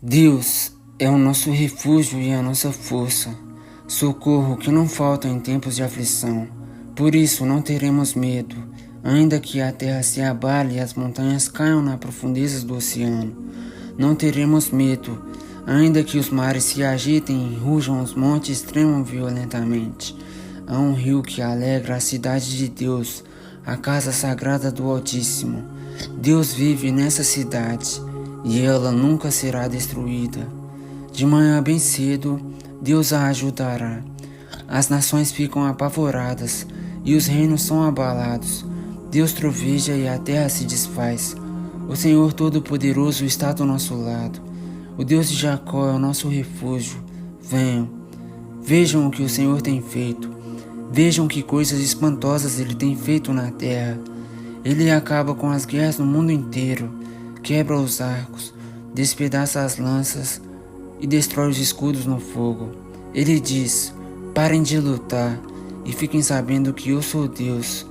Deus é o nosso refúgio e a nossa força, socorro que não falta em tempos de aflição. Por isso não teremos medo, ainda que a terra se abale e as montanhas caiam nas profundezas do oceano. Não teremos medo, ainda que os mares se agitem e rujam os montes tremam violentamente. Há um rio que alegra a cidade de Deus, a casa sagrada do Altíssimo. Deus vive nessa cidade e ela nunca será destruída. De manhã bem cedo, Deus a ajudará. As nações ficam apavoradas e os reinos são abalados. Deus troveja e a terra se desfaz. O Senhor Todo-Poderoso está do nosso lado. O Deus de Jacó é o nosso refúgio. Venham, vejam o que o Senhor tem feito. Vejam que coisas espantosas Ele tem feito na terra. Ele acaba com as guerras no mundo inteiro, quebra os arcos, despedaça as lanças e destrói os escudos no fogo. Ele diz: parem de lutar e fiquem sabendo que eu sou Deus.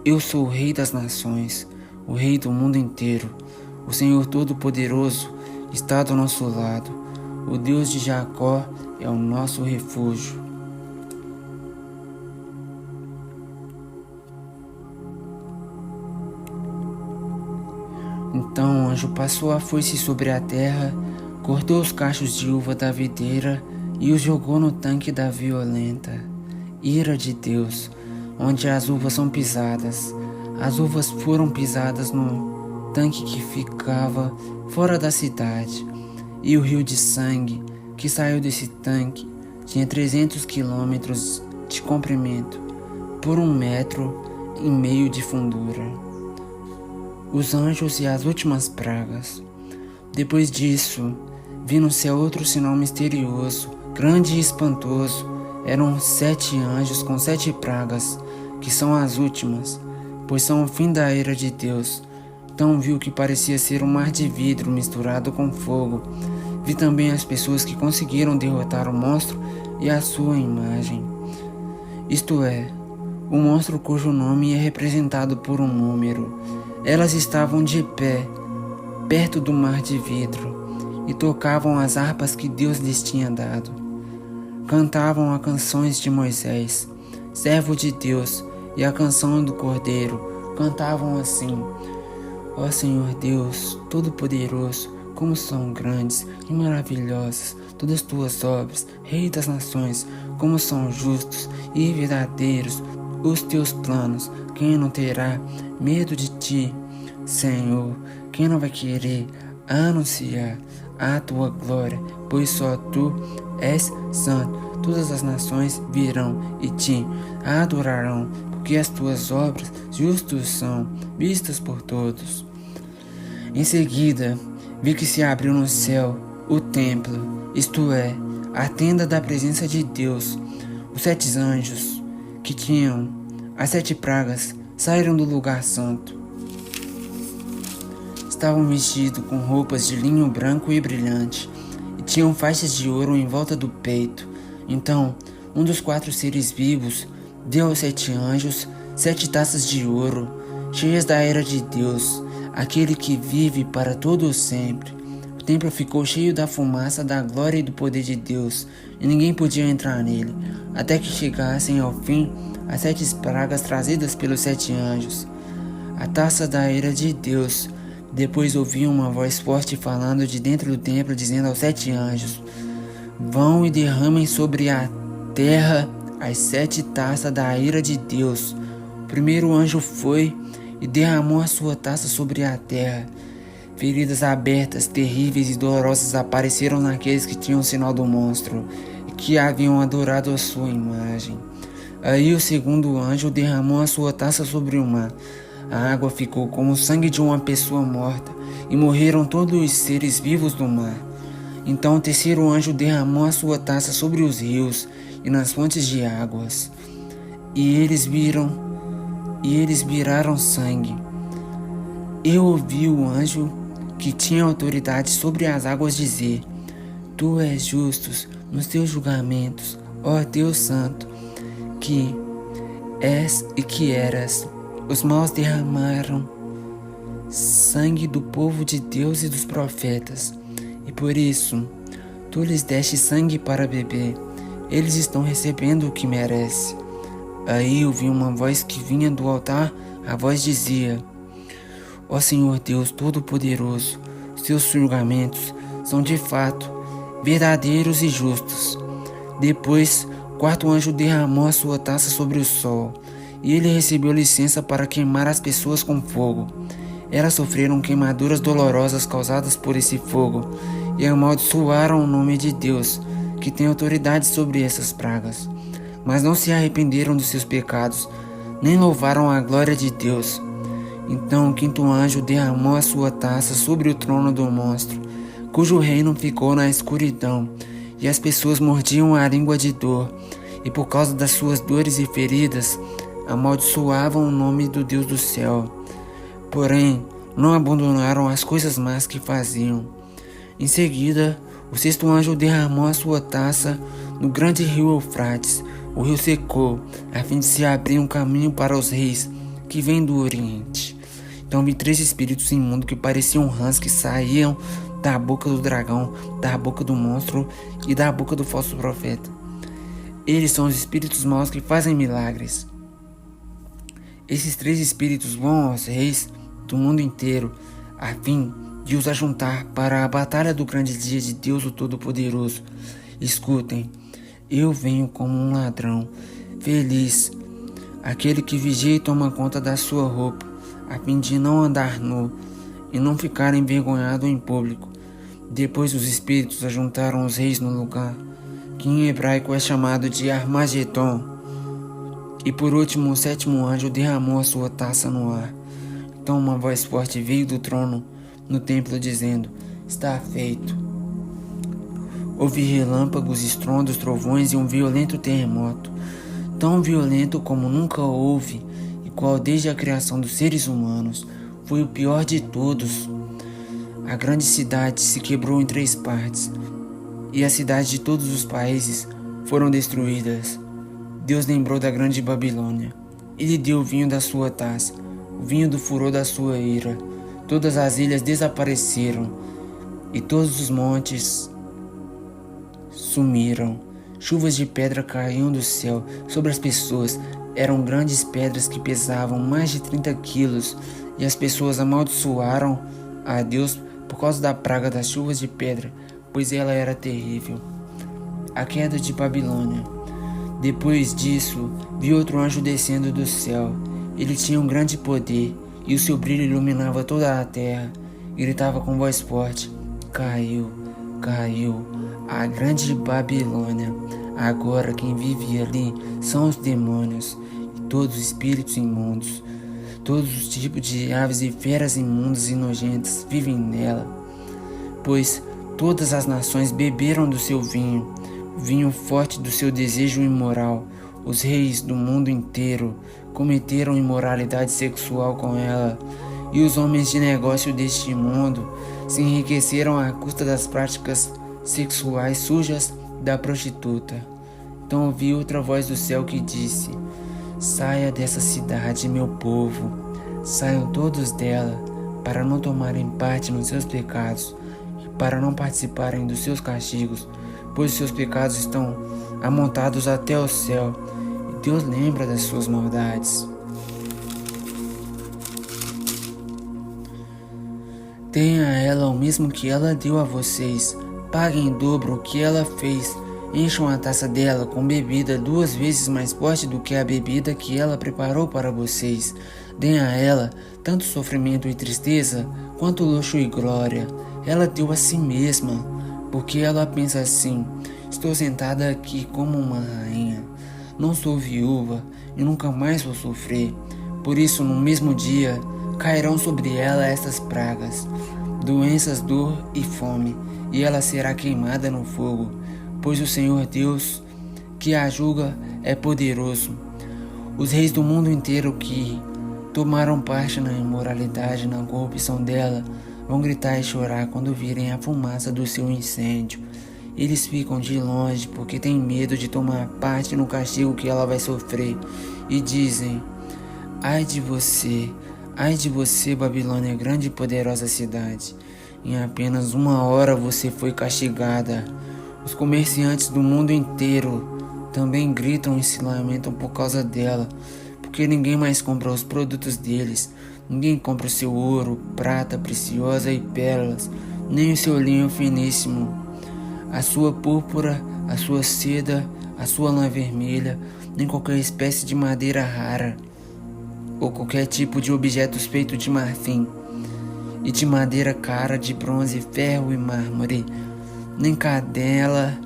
Eu sou o Rei das nações, o Rei do mundo inteiro. O Senhor Todo-Poderoso está do nosso lado. O Deus de Jacó é o nosso refúgio. Então o anjo passou a foice sobre a terra, cortou os cachos de uva da videira e os jogou no tanque da violenta ira de Deus, onde as uvas são pisadas. As uvas foram pisadas no tanque que ficava fora da cidade, e o rio de sangue que saiu desse tanque tinha 300 quilômetros de comprimento por 1,5 metros de fundura. Os anjos e as últimas pragas. Depois disso, vi no céu outro sinal misterioso, grande e espantoso. Eram 7 anjos com 7 pragas, que são as últimas, pois são o fim da ira de Deus. Então vi o que parecia ser um mar de vidro misturado com fogo. Vi também as pessoas que conseguiram derrotar o monstro e a sua imagem. Isto é, o monstro cujo nome é representado por um número. Elas estavam de pé, perto do mar de vidro, e tocavam as harpas que Deus lhes tinha dado. Cantavam as canções de Moisés, servo de Deus, e a canção do Cordeiro. Cantavam assim: ó Senhor Deus Todo-Poderoso, como são grandes e maravilhosas todas as tuas obras, Rei das nações, como são justos e verdadeiros os teus planos. Quem não terá medo de ti, Senhor? Quem não vai querer anunciar a tua glória? Pois só tu és santo. Todas as nações virão e te adorarão, porque as tuas obras justas são vistas por todos. Em seguida, vi que se abriu no céu o templo, isto é, a tenda da presença de Deus. Os 7 anjos que tinham as 7 pragas saíram do lugar santo. Estavam vestidos com roupas de linho branco e brilhante, e tinham faixas de ouro em volta do peito. Então, um dos 4 seres vivos deu aos 7 anjos 7 taças de ouro, cheias da ira de Deus, aquele que vive para todo o sempre. O templo ficou cheio da fumaça da glória e do poder de Deus, e ninguém podia entrar nele, até que chegassem ao fim as 7 pragas trazidas pelos 7 anjos, a taça da ira de Deus. Depois ouvi uma voz forte falando de dentro do templo, dizendo aos 7 anjos: vão e derramem sobre a terra as 7 taças da ira de Deus. O primeiro anjo foi e derramou a sua taça sobre a terra. Feridas abertas, terríveis e dolorosas apareceram naqueles que tinham o sinal do monstro e que haviam adorado a sua imagem. Aí o segundo anjo derramou a sua taça sobre o mar. A água ficou como o sangue de uma pessoa morta, e morreram todos os seres vivos do mar. Então o terceiro anjo derramou a sua taça sobre os rios e nas fontes de águas, e eles viraram sangue. Eu ouvi o anjo que tinha autoridade sobre as águas dizer: tu és justo nos teus julgamentos, ó Deus Santo, que és e que eras. Os maus derramaram sangue do povo de Deus e dos profetas, e por isso tu lhes deste sangue para beber. Eles estão recebendo o que merece. Aí ouvi uma voz que vinha do altar. A voz dizia: Ó Senhor Deus Todo-Poderoso, seus julgamentos são de fato verdadeiros e justos. Depois, o quarto anjo derramou a sua taça sobre o sol, e ele recebeu licença para queimar as pessoas com fogo. Elas sofreram queimaduras dolorosas causadas por esse fogo, e amaldiçoaram o nome de Deus, que tem autoridade sobre essas pragas. Mas não se arrependeram dos seus pecados, nem louvaram a glória de Deus. Então o quinto anjo derramou a sua taça sobre o trono do monstro, cujo reino ficou na escuridão, e as pessoas mordiam a língua de dor, e por causa das suas dores e feridas, amaldiçoavam o nome do Deus do céu. Porém, não abandonaram as coisas más que faziam. Em seguida, o sexto anjo derramou a sua taça no grande rio Eufrates. O rio secou, a fim de se abrir um caminho para os reis que vêm do Oriente. Então vi 3 espíritos imundos que pareciam rãs que saíam da boca do dragão, da boca do monstro e da boca do falso profeta. Eles são os espíritos maus que fazem milagres. Esses 3 espíritos vão aos reis do mundo inteiro, a fim de os ajuntar para a batalha do grande dia de Deus o Todo-Poderoso. Escutem, eu venho como um ladrão. Feliz aquele que vigia e toma conta da sua roupa, a fim de não andar nu e não ficar envergonhado em público. Depois os espíritos ajuntaram os reis no lugar, que em hebraico é chamado de Armagedon. E por último, o sétimo anjo derramou a sua taça no ar. Então uma voz forte veio do trono no templo dizendo: Está feito. Houve relâmpagos, estrondos, trovões e um violento terremoto, tão violento como nunca houve, e qual desde a criação dos seres humanos. Foi o pior de todos. A grande cidade se quebrou em 3 partes, e as cidades de todos os países foram destruídas. Deus lembrou da grande Babilônia. Ele deu o vinho da sua taça, o vinho do furor da sua ira. Todas as ilhas desapareceram, e todos os montes sumiram. Chuvas de pedra caíam do céu sobre as pessoas. Eram grandes pedras que pesavam mais de 30 quilos, e as pessoas amaldiçoaram a Deus por causa da praga das chuvas de pedra, pois ela era terrível. A queda de Babilônia. Depois disso, vi outro anjo descendo do céu. Ele tinha um grande poder, e o seu brilho iluminava toda a terra. Gritava com voz forte: Caiu, caiu, a grande Babilônia. Agora quem vive ali são os demônios e todos os espíritos imundos. Todos os tipos de aves e feras imundas e nojentas vivem nela, pois todas as nações beberam do seu vinho, o vinho forte do seu desejo imoral. Os reis do mundo inteiro cometeram imoralidade sexual com ela, e os homens de negócio deste mundo se enriqueceram à custa das práticas sexuais sujas da prostituta. Então ouvi outra voz do céu que disse: Saia dessa cidade, meu povo, saiam todos dela, para não tomarem parte nos seus pecados, e para não participarem dos seus castigos, pois os seus pecados estão amontados até o céu, e Deus lembra das suas maldades. Deem a ela o mesmo que ela deu a vocês, paguem em dobro o que ela fez. Encham a taça dela com bebida 2 vezes mais forte do que a bebida que ela preparou para vocês. Deem a ela tanto sofrimento e tristeza, quanto luxo e glória. Ela deu a si mesma, porque ela pensa assim: estou sentada aqui como uma rainha. Não sou viúva e nunca mais vou sofrer. Por isso, no mesmo dia, cairão sobre ela estas pragas, doenças, dor e fome, e ela será queimada no fogo. Pois o Senhor Deus, que a julga, é poderoso. Os reis do mundo inteiro que tomaram parte na imoralidade, na corrupção dela, vão gritar e chorar quando virem a fumaça do seu incêndio. Eles ficam de longe porque têm medo de tomar parte no castigo que ela vai sofrer, e dizem: ai de você, Babilônia, grande e poderosa cidade. Em apenas 1 hora você foi castigada. Os comerciantes do mundo inteiro também gritam e se lamentam por causa dela, porque ninguém mais compra os produtos deles. Ninguém compra o seu ouro, prata preciosa e pérolas, nem o seu linho finíssimo, a sua púrpura, a sua seda, a sua lã vermelha, nem qualquer espécie de madeira rara, ou qualquer tipo de objetos feitos de marfim e de madeira cara, de bronze, ferro e mármore, nem canela,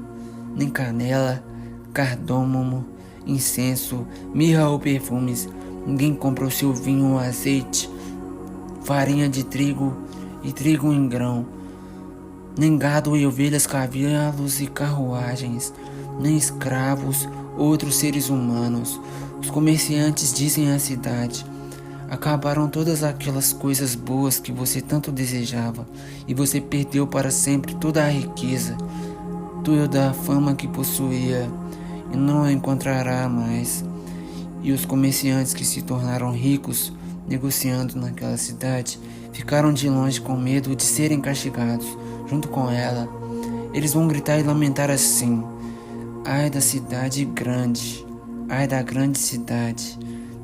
cardômomo, incenso, mirra ou perfumes. Ninguém compra o seu vinho ou azeite, farinha de trigo e trigo em grão, nem gado e ovelhas, cavalos e carruagens, nem escravos, outros seres humanos. Os comerciantes dizem à cidade: acabaram todas aquelas coisas boas que você tanto desejava, e você perdeu para sempre toda a riqueza, toda a fama que possuía, e não a encontrará mais. E os comerciantes que se tornaram ricos negociando naquela cidade ficaram de longe com medo de serem castigados junto com ela. Eles vão gritar e lamentar assim: ai da cidade grande, ai da grande cidade,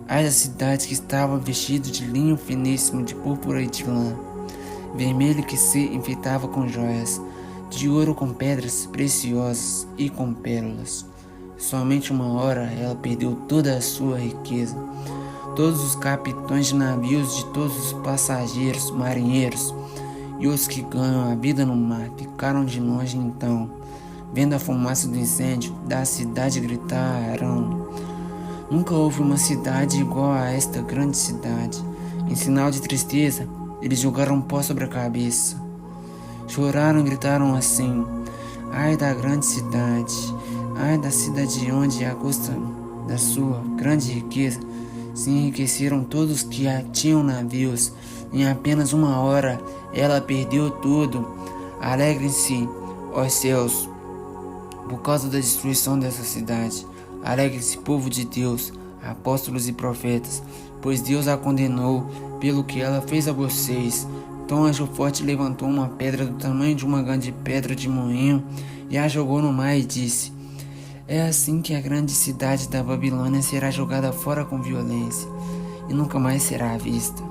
ai da cidade que estava vestido de linho finíssimo, de púrpura e de lã, vermelho que se enfeitava com joias, de ouro com pedras preciosas e com pérolas. Somente 1 hora ela perdeu toda a sua riqueza. Todos os capitães de navios, de todos os passageiros, marinheiros e os que ganham a vida no mar ficaram de longe. Então, vendo a fumaça do incêndio da cidade, gritaram: nunca houve uma cidade igual a esta grande cidade. Em sinal de tristeza, eles jogaram pó sobre a cabeça. Choraram e gritaram assim: ai da grande cidade, ai da cidade onde, à custa da sua grande riqueza, se enriqueceram todos que a tinham navios. Em apenas 1 hora ela perdeu tudo. Alegrem-se, ó céus, por causa da destruição dessa cidade. Alegrem-se, povo de Deus, apóstolos e profetas, pois Deus a condenou pelo que ela fez a vocês. Então o anjo forte levantou uma pedra do tamanho de uma grande pedra de moinho e a jogou no mar e disse: é assim que a grande cidade da Babilônia será jogada fora com violência e nunca mais será vista.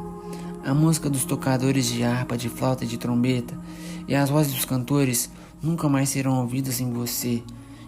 A música dos tocadores de harpa, de flauta e de trombeta e as vozes dos cantores nunca mais serão ouvidas em você.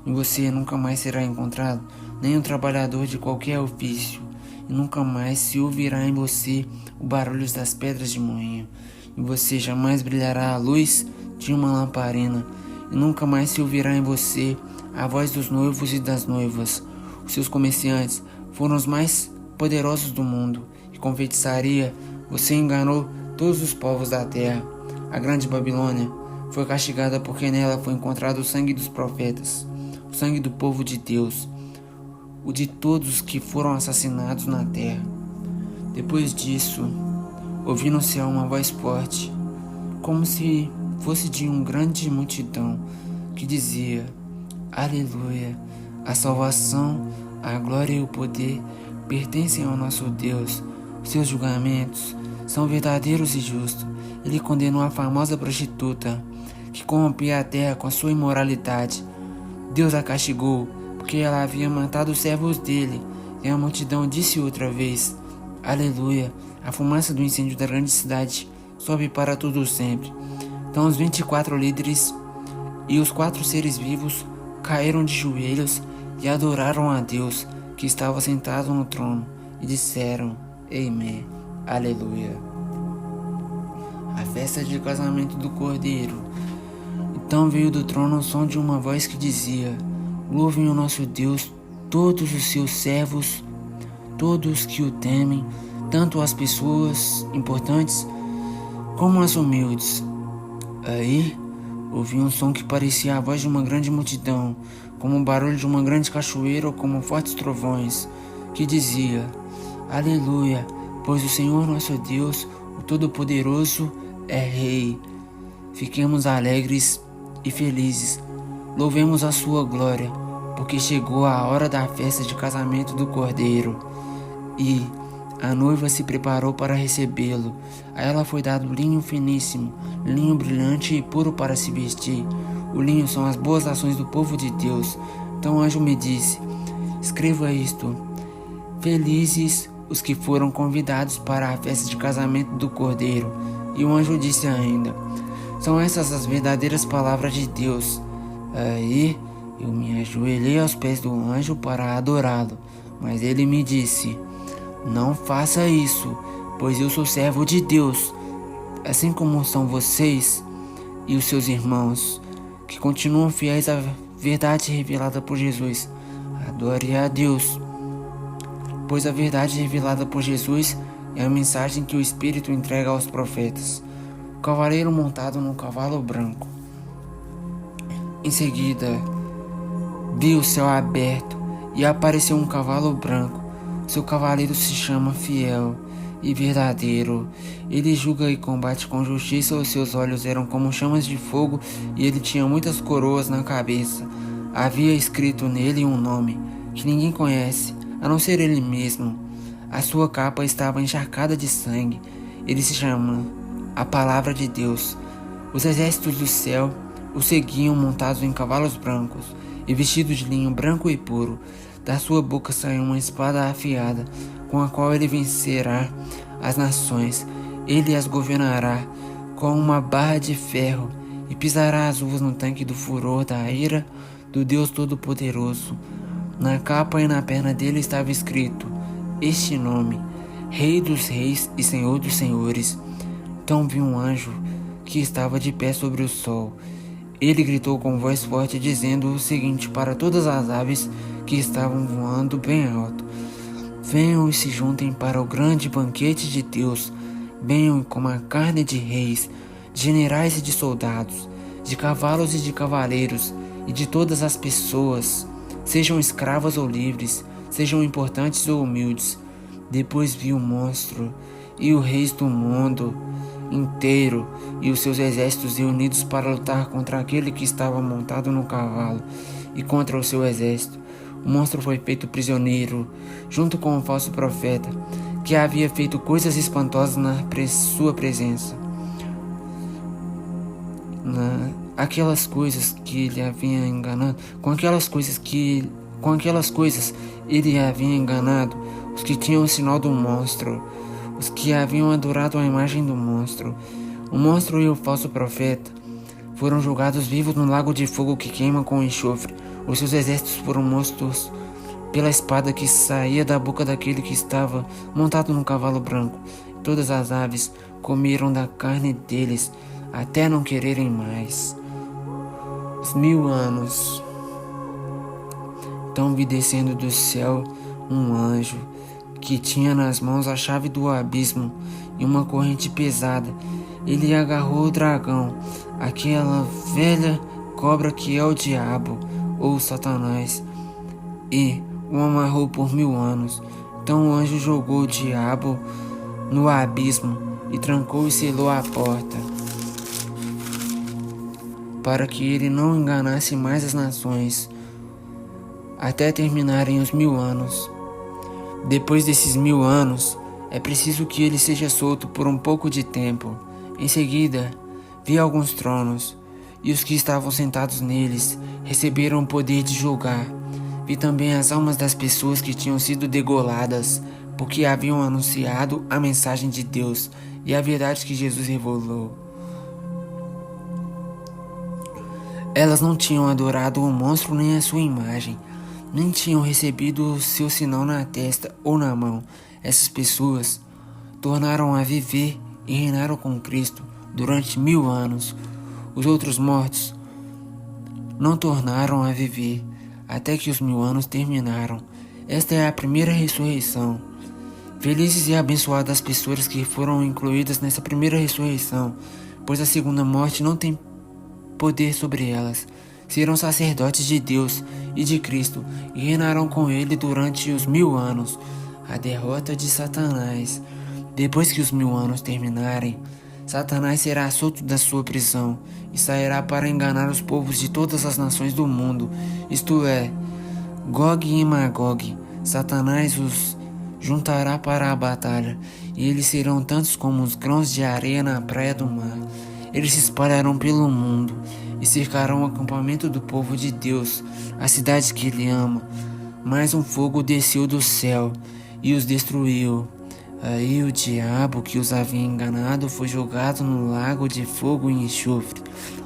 Em você nunca mais será encontrado nenhum trabalhador de qualquer ofício, e nunca mais se ouvirá em você o barulho das pedras de moinho. Em você jamais brilhará a luz de uma lamparina, e nunca mais se ouvirá em você a voz dos noivos e das noivas. Os seus comerciantes foram os mais poderosos do mundo, e com feitiçaria você enganou todos os povos da terra. A grande Babilônia foi castigada porque nela foi encontrado o sangue dos profetas, o sangue do povo de Deus, o de todos os que foram assassinados na terra. Depois disso, ouvi no céu uma voz forte, como se fosse de uma grande multidão, que dizia: aleluia, a salvação, a glória e o poder pertencem ao nosso Deus. Os seus julgamentos são verdadeiros e justos. Ele condenou a famosa prostituta que corrompia a terra com a sua imoralidade. Deus a castigou porque ela havia matado os servos dele. E a multidão disse outra vez: aleluia, a fumaça do incêndio da grande cidade sobe para todo sempre. Então os 24 líderes e os 4 seres vivos caíram de joelhos e adoraram a Deus que estava sentado no trono e disseram: amém, aleluia. A festa de casamento do Cordeiro. Então veio do trono o som de uma voz que dizia: louvem o nosso Deus todos os seus servos, todos que o temem, tanto as pessoas importantes como as humildes. Aí ouvi um som que parecia a voz de uma grande multidão, como o barulho de uma grande cachoeira ou como fortes trovões, que dizia: aleluia, pois o Senhor nosso Deus, o Todo-Poderoso, é Rei. Fiquemos alegres e felizes, louvemos a sua glória, porque chegou a hora da festa de casamento do Cordeiro. E A noiva se preparou para recebê-lo. A ela foi dado linho finíssimo, linho brilhante e puro para se vestir. O linho são as boas ações do povo de Deus. Então o anjo me disse: escreva isto: felizes os que foram convidados para a festa de casamento do Cordeiro. E o anjo disse ainda: são essas as verdadeiras palavras de Deus. Aí eu me ajoelhei aos pés do anjo para adorá-lo. Mas ele me disse: não faça isso, pois eu sou servo de Deus, assim como são vocês e os seus irmãos, que continuam fiéis à verdade revelada por Jesus. Adore a Deus, pois a verdade revelada por Jesus é a mensagem que o Espírito entrega aos profetas. O cavaleiro montado num cavalo branco. Em seguida, vi o céu aberto e apareceu um cavalo branco. Seu cavaleiro se chama Fiel e Verdadeiro. Ele julga e combate com justiça. Os seus olhos eram como chamas de fogo e ele tinha muitas coroas na cabeça. Havia escrito nele um nome que ninguém conhece, a não ser ele mesmo. A sua capa estava encharcada de sangue. Ele se chama a Palavra de Deus. Os exércitos do céu o seguiam montados em cavalos brancos e vestidos de linho branco e puro. Da sua boca saiu uma espada afiada, com a qual ele vencerá as nações. Ele as governará com uma barra de ferro e pisará as uvas no tanque do furor da ira do Deus Todo-Poderoso. Na capa e na perna dele estava escrito este nome: Rei dos Reis e Senhor dos Senhores. Então vi um anjo que estava de pé sobre o sol. Ele gritou com voz forte, dizendo o seguinte para todas as aves que estavam voando bem alto: venham e se juntem para o grande banquete de Deus. Venham e comam a carne de reis, de generais e de soldados, de cavalos e de cavaleiros, e de todas as pessoas, sejam escravas ou livres, sejam importantes ou humildes. Depois vi o monstro e os reis do mundo inteiro e os seus exércitos reunidos para lutar contra aquele que estava montado no cavalo e contra o seu exército. O monstro foi feito prisioneiro, junto com o falso profeta, que havia feito coisas espantosas na sua presença. Aquelas coisas que ele havia enganado, com aquelas coisas ele havia enganado os que tinham o sinal do monstro, os que haviam adorado a imagem do monstro. O monstro e o falso profeta foram julgados vivos no lago de fogo que queima com enxofre. Os seus exércitos foram mortos pela espada que saía da boca daquele que estava montado no cavalo branco. Todas as aves comeram da carne deles até não quererem mais. Os 1000 anos. Então vi descendo do céu um anjo que tinha nas mãos a chave do abismo e uma corrente pesada. Ele agarrou o dragão, aquela velha cobra que é o diabo ou Satanás, e o amarrou por 1000 anos. Então o anjo jogou o diabo no abismo e trancou e selou a porta, para que ele não enganasse mais as nações, até terminarem os 1000 anos. Depois desses 1000 anos, é preciso que ele seja solto por um pouco de tempo. Em seguida, vi alguns tronos, e os que estavam sentados neles receberam o poder de julgar. Vi também as almas das pessoas que tinham sido degoladas, porque haviam anunciado a mensagem de Deus e a verdade que Jesus revelou. Elas não tinham adorado o monstro nem a sua imagem, nem tinham recebido o seu sinal na testa ou na mão. Essas pessoas tornaram a viver e reinaram com Cristo durante 1000 anos. Os outros mortos não tornaram a viver até que os 1000 anos terminaram. Esta é a primeira ressurreição. Felizes e abençoadas as pessoas que foram incluídas nessa primeira ressurreição, pois a segunda morte não tem poder sobre elas. Serão sacerdotes de Deus e de Cristo e reinarão com ele durante os 1000 anos. A derrota de Satanás. Depois que os 1000 anos terminarem, Satanás será solto da sua prisão e sairá para enganar os povos de todas as nações do mundo, isto é, Gog e Magog. Satanás os juntará para a batalha, e eles serão tantos como os grãos de areia na praia do mar. Eles se espalharão pelo mundo e cercarão o acampamento do povo de Deus, a cidade que ele ama. Mas um fogo desceu do céu e os destruiu. Aí o diabo que os havia enganado foi jogado no lago de fogo e enxofre,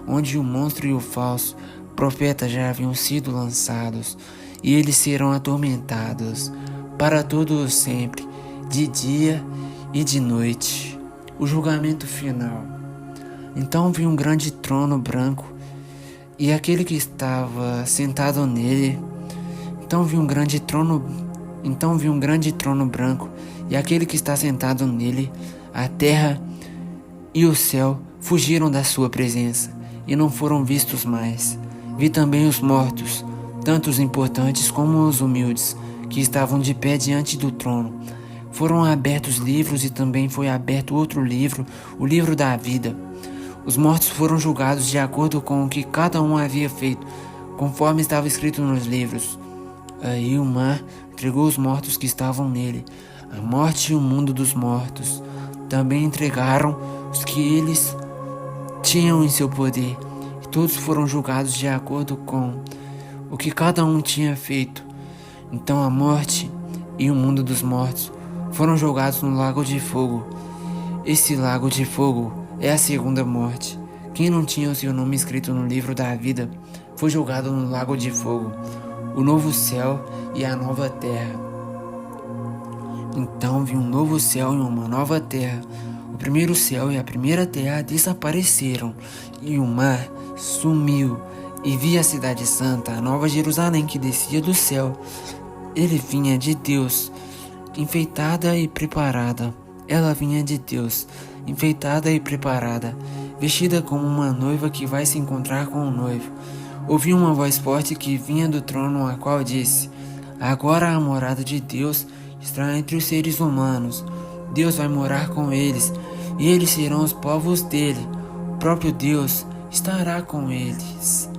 onde o monstro e o falso profeta já haviam sido lançados, e eles serão atormentados para todo o sempre, de dia e de noite. O julgamento final. Então vi um grande trono branco e aquele que estava sentado nele. Então vi um grande trono branco e aquele que está sentado nele. A terra e o céu fugiram da sua presença e não foram vistos mais. Vi também os mortos, tanto os importantes como os humildes, que estavam de pé diante do trono. Foram abertos livros e também foi aberto outro livro, o livro da vida. Os mortos foram julgados de acordo com o que cada um havia feito, conforme estava escrito nos livros. Aí o mar entregou os mortos que estavam nele, a morte e o mundo dos mortos. Também entregaram os que eles tinham em seu poder, e todos foram julgados de acordo com o que cada um tinha feito. Então a morte e o mundo dos mortos foram jogados no lago de fogo. Esse lago de fogo é a segunda morte. Quem não tinha o seu nome escrito no livro da vida foi jogado no lago de fogo, o novo céu e a nova terra. Então vi um novo céu e uma nova terra. O primeiro céu e a primeira terra desapareceram, e o mar sumiu. E vi a cidade santa, a nova Jerusalém, que descia do céu. Ele vinha de Deus, enfeitada e preparada. Ela vinha de Deus, enfeitada e preparada, vestida como uma noiva que vai se encontrar com o noivo. Ouvi uma voz forte que vinha do trono, a qual disse: agora a morada de Deus está entre os seres humanos. Deus vai morar com eles, e eles serão os povos dele. O próprio Deus estará com eles,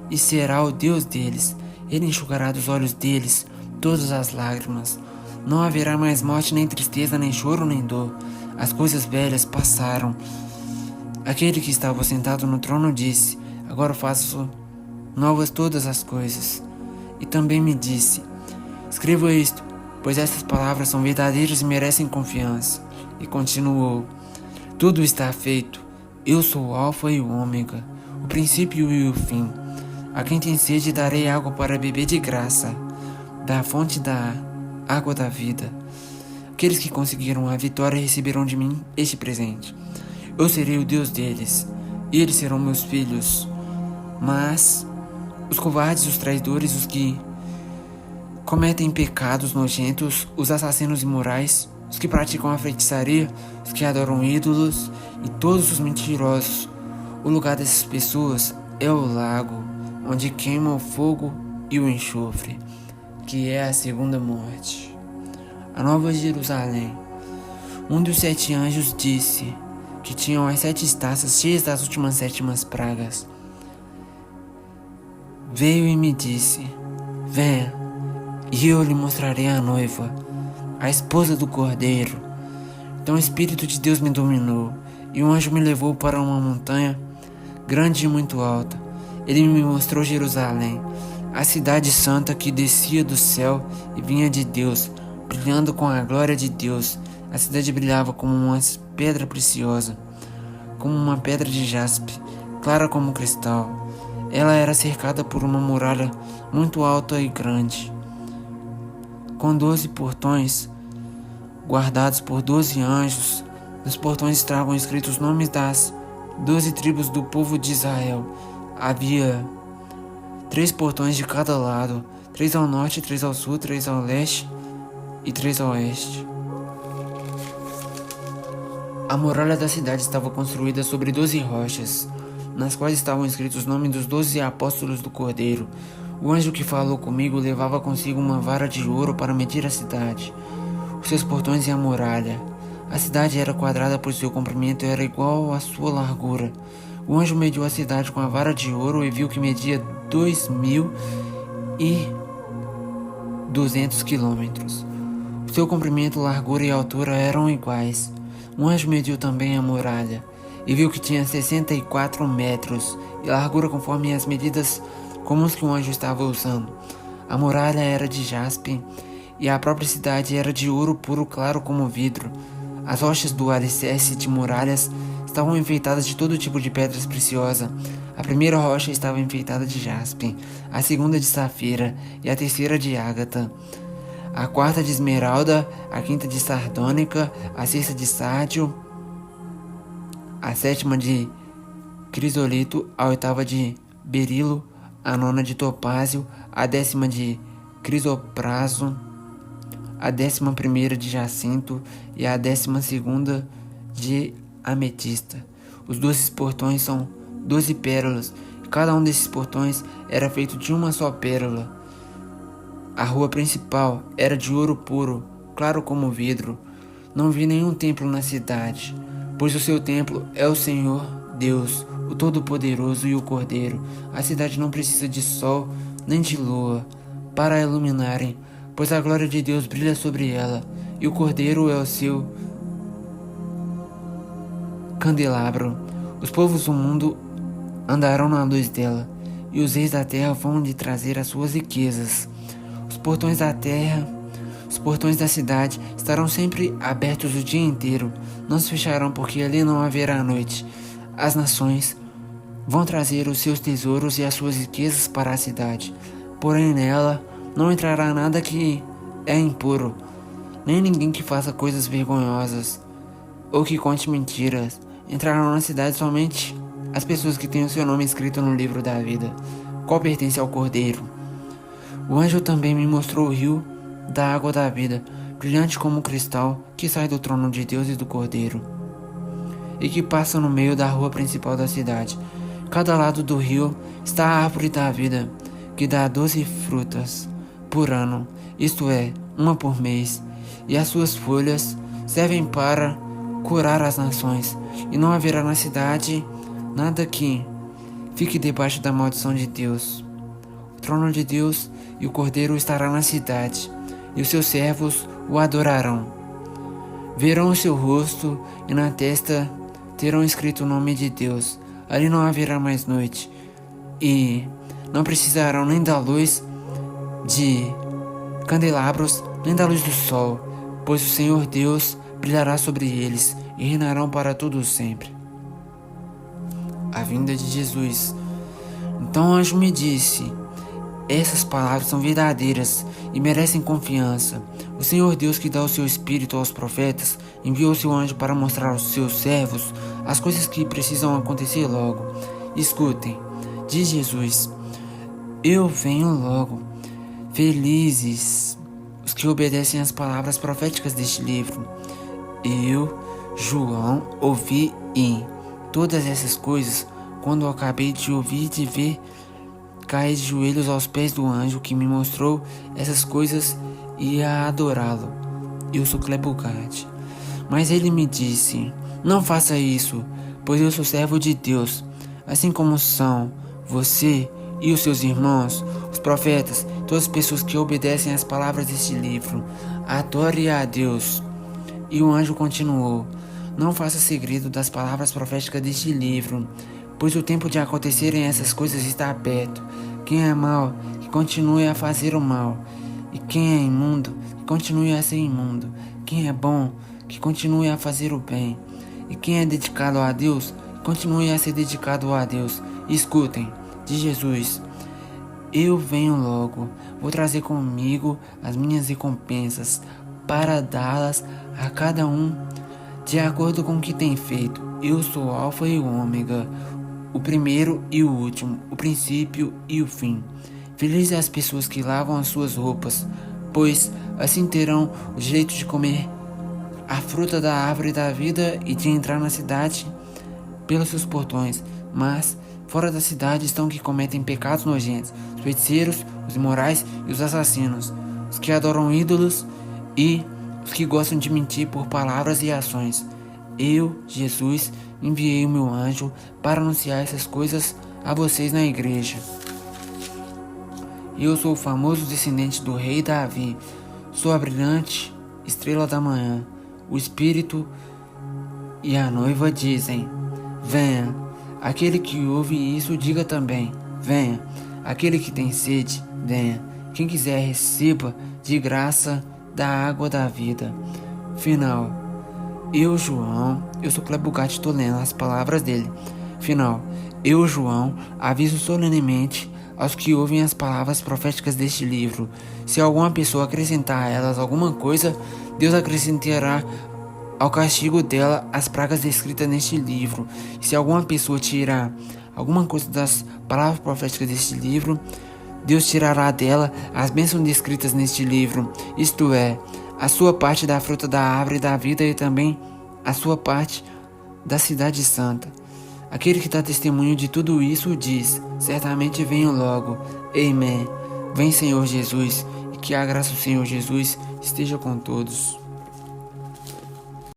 e será o Deus deles. Ele enxugará dos olhos deles todas as lágrimas. Não haverá mais morte, nem tristeza, nem choro, nem dor. As coisas velhas passaram. Aquele que estava sentado no trono disse: agora faço novas todas as coisas. E também me disse: escreva isto, pois essas palavras são verdadeiras e merecem confiança. E continuou: tudo está feito. Eu sou o Alfa e o Ômega, o princípio e o fim. A quem tem sede darei água para beber de graça, da fonte da água da vida. Aqueles que conseguiram a vitória receberão de mim este presente. Eu serei o Deus deles, e eles serão meus filhos. Mas os covardes, os traidores, os que cometem pecados nojentos, os assassinos imorais, os que praticam a feitiçaria, os que adoram ídolos e todos os mentirosos, o lugar dessas pessoas é o lago, onde queima o fogo e o enxofre, que é a segunda morte. A Nova Jerusalém. Um dos 7 anjos disse que tinham as 7 taças cheias das últimas 7 pragas. Veio e me disse: venha, e eu lhe mostrarei a noiva, a esposa do Cordeiro. Então o Espírito de Deus me dominou, e um anjo me levou para uma montanha grande e muito alta. Ele me mostrou Jerusalém, a cidade santa que descia do céu e vinha de Deus, brilhando com a glória de Deus. A cidade brilhava como uma pedra preciosa, como uma pedra de jaspe, clara como cristal. Ela era cercada por uma muralha muito alta e grande, com 12 portões, guardados por 12 anjos. Nos portões estavam escritos os nomes das 12 tribos do povo de Israel. Havia 3 portões de cada lado, 3 ao norte, 3 ao sul, 3 ao leste e 3 ao oeste. A muralha da cidade estava construída sobre 12 rochas, nas quais estavam escritos os nomes dos 12 apóstolos do Cordeiro. O anjo que falou comigo levava consigo uma vara de ouro para medir a cidade, os seus portões e a muralha. A cidade era quadrada, pois seu comprimento era igual à sua largura. O anjo mediu a cidade com a vara de ouro e viu que media 2.200 quilômetros. Seu comprimento, largura e altura eram iguais. O anjo mediu também a muralha e viu que tinha 64 metros e largura conforme as medidas comuns que o anjo estava usando. A muralha era de jaspe e a própria cidade era de ouro puro claro como vidro. As rochas do alicerce de muralhas estavam enfeitadas de todo tipo de pedras preciosas. A primeira rocha estava enfeitada de jaspe, a segunda de safira e a terceira de ágata, a quarta de esmeralda, a quinta de sardônica, a sexta de sárdio, a sétima de crisolito, a oitava de berilo, a nona de topázio, a décima de crisopraso, a 11ª de jacinto e a 12ª de ametista. Os 12 portões são 12 pérolas, e cada um desses portões era feito de uma só pérola. A rua principal era de ouro puro, claro como vidro. Não vi nenhum templo na cidade, pois o seu templo é o Senhor Deus, o Todo-Poderoso e o Cordeiro. A cidade não precisa de sol nem de lua para a iluminarem, pois a glória de Deus brilha sobre ela, e o Cordeiro é o seu candelabro. Os povos do mundo andarão na luz dela, e os reis da terra vão lhe trazer as suas riquezas. Os portões da cidade estarão sempre abertos o dia inteiro, não se fecharão porque ali não haverá noite. As nações vão trazer os seus tesouros e as suas riquezas para a cidade, porém nela não entrará nada que é impuro, nem ninguém que faça coisas vergonhosas ou que conte mentiras. Entrarão na cidade somente as pessoas que têm o seu nome escrito no livro da vida, qual pertence ao Cordeiro. O anjo também me mostrou o rio da água da vida, brilhante como cristal, que sai do trono de Deus e do Cordeiro, e que passa no meio da rua principal da cidade. Cada lado do rio está a árvore da vida, que dá 12 frutas por ano, isto é, uma por mês, e as suas folhas servem para curar as nações, e não haverá na cidade nada que fique debaixo da maldição de Deus. O trono de Deus e o Cordeiro estará na cidade, e os seus servos o adorarão. Verão o seu rosto, e na testa terão escrito o nome de Deus. Ali não haverá mais noite, e não precisarão nem da luz de candelabros, nem da luz do sol, pois o Senhor Deus brilhará sobre eles, e reinarão para todo sempre. A vinda de Jesus. Então o anjo me disse: essas palavras são verdadeiras e merecem confiança. O Senhor Deus, que dá o seu Espírito aos profetas, enviou seu anjo para mostrar aos seus servos as coisas que precisam acontecer logo. Escutem, diz Jesus: eu venho logo. Felizes os que obedecem às palavras proféticas deste livro. Eu, João, ouvi todas essas coisas quando eu acabei de ouvir e de ver, caí de joelhos aos pés do anjo que me mostrou essas coisas e ia adorá-lo. Eu sou Clebugarte. Mas ele me disse: não faça isso, pois eu sou servo de Deus, assim como são você e os seus irmãos, os profetas, todas as pessoas que obedecem às palavras deste livro. Adore a Deus. E o anjo continuou: não faça segredo das palavras proféticas deste livro, pois o tempo de acontecerem essas coisas está perto. Quem é mau, que continue a fazer o mal, e quem é imundo, que continue a ser imundo. Quem é bom, que continue a fazer o bem, e quem é dedicado a Deus, que continue a ser dedicado a Deus. Escutem, diz Jesus: eu venho logo, vou trazer comigo as minhas recompensas, para dá-las a cada um de acordo com o que tem feito. Eu sou o Alfa e o Ômega, o primeiro e o último, o princípio e o fim. Felizes as pessoas que lavam as suas roupas, pois assim terão o direito de comer a fruta da árvore da vida e de entrar na cidade pelos seus portões. Mas fora da cidade estão os que cometem pecados nojentos, os feiticeiros, os imorais e os assassinos, os que adoram ídolos e os que gostam de mentir por palavras e ações. Eu, Jesus, enviei o meu anjo para anunciar essas coisas a vocês na igreja. Eu sou o famoso descendente do rei Davi. Sou a brilhante estrela da manhã. O Espírito e a noiva dizem: venha. Aquele que ouve isso, diga também: venha. Aquele que tem sede, venha. Quem quiser, receba de graça da água da vida. Final. Eu, João, eu sou Cleber Bugatti, estou lendo as palavras dele. Final. Eu, João, aviso solenemente aos que ouvem as palavras proféticas deste livro. Se alguma pessoa acrescentar a elas alguma coisa, Deus acrescentará ao castigo dela as pragas descritas neste livro. E se alguma pessoa tirar alguma coisa das palavras proféticas deste livro, Deus tirará dela as bênçãos descritas neste livro, isto é, a sua parte da fruta da árvore da vida e também a sua parte da cidade santa. Aquele que dá testemunho de tudo isso diz: certamente venho logo. Amém. Vem, Senhor Jesus, e que a graça do Senhor Jesus esteja com todos.